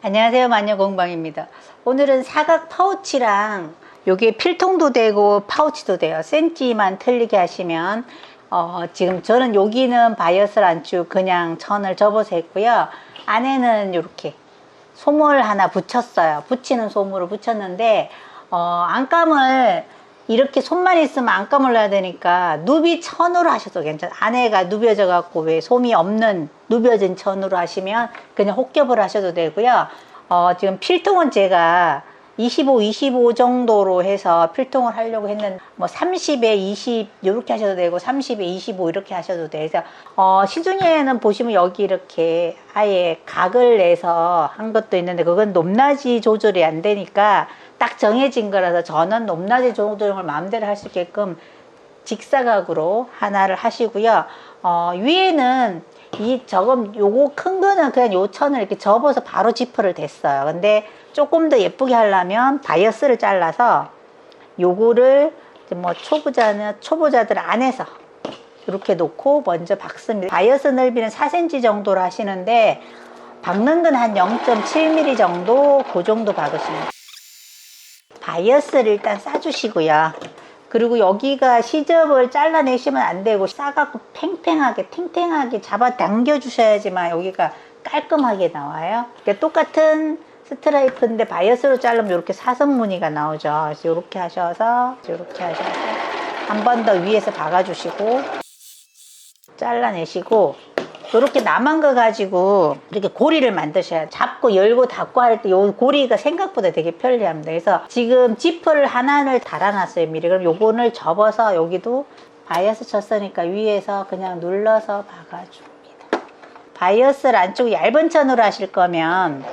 안녕하세요, 마녀공방입니다. 오늘은 사각 파우치랑 여기에 필통도 되고 파우치도 돼요. 센치만 틀리게 하시면 지금 저는 여기는 바이어스 안쪽 그냥 천을 접어서 했고요. 안에는 이렇게 솜을 하나 붙였어요. 붙이는 솜으로 붙였는데 안감을 이렇게 솜만 있으면 안감을 넣어야 되니까 누비 천으로 하셔도 괜찮아요. 안에가 누벼져 갖고 왜 솜이 없는 누벼진 천으로 하시면 그냥 혹겹을 하셔도 되고요. 지금 필통은 제가 25 정도로 해서 필통을 하려고 했는데 뭐 30에 20 이렇게 하셔도 되고 30에 25 이렇게 하셔도 돼요. 그래서 시중에는 보시면 여기 이렇게 아예 각을 내서 한 것도 있는데 그건 높낮이 조절이 안 되니까 딱 정해진 거라서 저는 높낮이 조절을 마음대로 할 수 있게끔 직사각으로 하나를 하시고요. 위에는 요거 큰 거는 그냥 요 천을 이렇게 접어서 바로 지퍼를 댔어요. 근데 조금 더 예쁘게 하려면 바이어스를 잘라서 요거를 뭐 초보자들 안에서 이렇게 놓고 먼저 박습니다. 바이어스 넓이는 4cm 정도로 하시는데 박는 건 한 0.7mm 정도 그 정도 박으십니다. 바이어스를 일단 싸주시고요. 그리고 여기가 시접을 잘라내시면 안 되고 싸갖고 탱탱하게 잡아당겨 주셔야지만 여기가 깔끔하게 나와요. 그러니까 똑같은 스트라이프인데 바이어스로 자르면 이렇게 사선 무늬가 나오죠. 그래서 이렇게 하셔서 한 번 더 위에서 박아주시고 잘라내시고 이렇게 남은 거 가지고 이렇게 고리를 만드셔야 돼요. 잡고 열고 닫고 할 때 요 고리가 생각보다 되게 편리합니다. 그래서 지금 지퍼를 하나를 달아놨어요, 미리. 그럼 요거를 접어서 여기도 바이어스 쳤으니까 위에서 그냥 눌러서 박아줍니다. 바이어스를 안쪽 얇은 천으로 하실 거면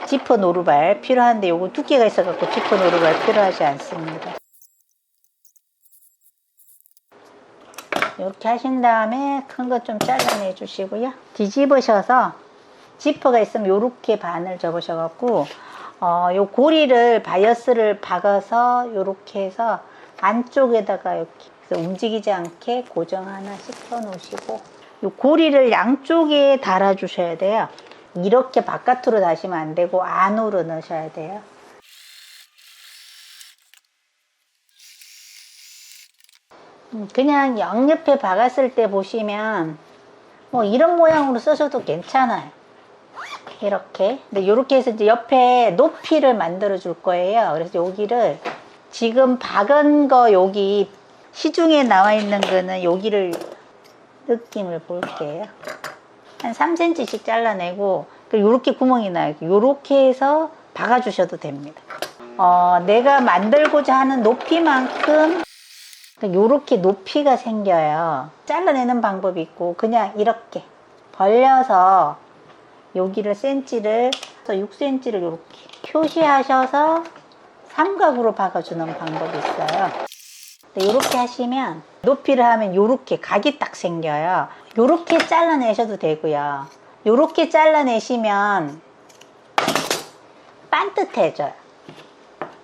지퍼 노루발 필요한데 요거 두께가 있어갖고 지퍼 노루발 필요하지 않습니다. 이렇게 하신 다음에 큰 거 좀 잘라내 주시고요. 뒤집으셔서 지퍼가 있으면 이렇게 반을 접으셔갖고 요 고리를 바이어스를 박아서 이렇게 해서 안쪽에다가 이렇게 움직이지 않게 고정 하나 시켜 놓으시고 요 고리를 양쪽에 달아 주셔야 돼요. 이렇게 바깥으로 다시면 안 되고 안으로 넣으셔야 돼요. 그냥 양옆에 박았을 때 보시면 뭐 이런 모양으로 쓰셔도 괜찮아요. 이렇게. 근데 이렇게 해서 이제 옆에 높이를 만들어 줄 거예요. 그래서 여기를 지금 박은 거 여기 시중에 나와 있는 거는 여기를 느낌을 볼게요. 한 3cm씩 잘라내고 이렇게 구멍이 나요. 이렇게 해서 박아 주셔도 됩니다. 내가 만들고자 하는 높이만큼 요렇게 높이가 생겨요. 잘라내는 방법이 있고 그냥 이렇게 벌려서 여기를 센치를 6cm를 이렇게 표시하셔서 삼각으로 박아주는 방법이 있어요. 이렇게 하시면 높이를 하면 요렇게 각이 딱 생겨요. 요렇게 잘라내셔도 되고요. 요렇게 잘라내시면 반듯해져요.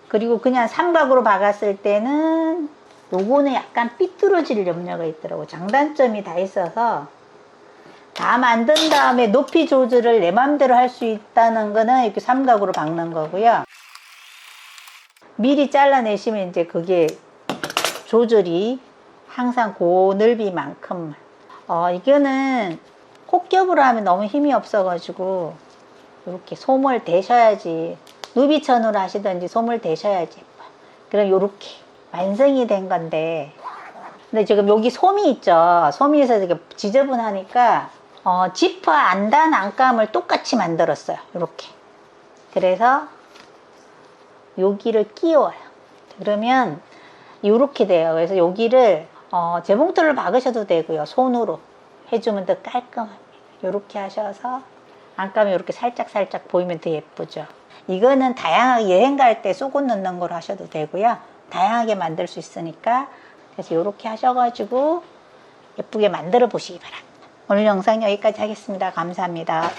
그리고 그냥 삼각으로 박았을 때는 요거는 약간 삐뚤어질 염려가 있더라고요. 장단점이 다 있어서 다 만든 다음에 높이 조절을 내 맘대로 할 수 있다는 거는 이렇게 삼각으로 박는 거고요. 미리 잘라내시면 이제 그게 조절이 항상 그 넓이만큼만. 이거는 혹겹으로 하면 너무 힘이 없어가지고 이렇게 솜을 대셔야지, 누비천으로 하시든지 솜을 대셔야지 예뻐요. 그럼 이렇게 완성이 된 건데, 근데 지금 여기 솜이 있죠. 솜이 있어서 이렇게 지저분하니까 지퍼 안단 안감을 똑같이 만들었어요. 이렇게. 그래서 여기를 끼워요. 그러면 이렇게 돼요. 그래서 여기를 재봉틀을 박으셔도 되고요. 손으로 해주면 더 깔끔합니다. 이렇게 하셔서 안감이 이렇게 살짝 보이면 더 예쁘죠. 이거는 다양하게 여행 갈 때 속옷 넣는 걸로 하셔도 되고요. 다양하게 만들 수 있으니까 그래서 이렇게 하셔가지고 예쁘게 만들어 보시기 바랍니다. 오늘 영상 여기까지 하겠습니다. 감사합니다.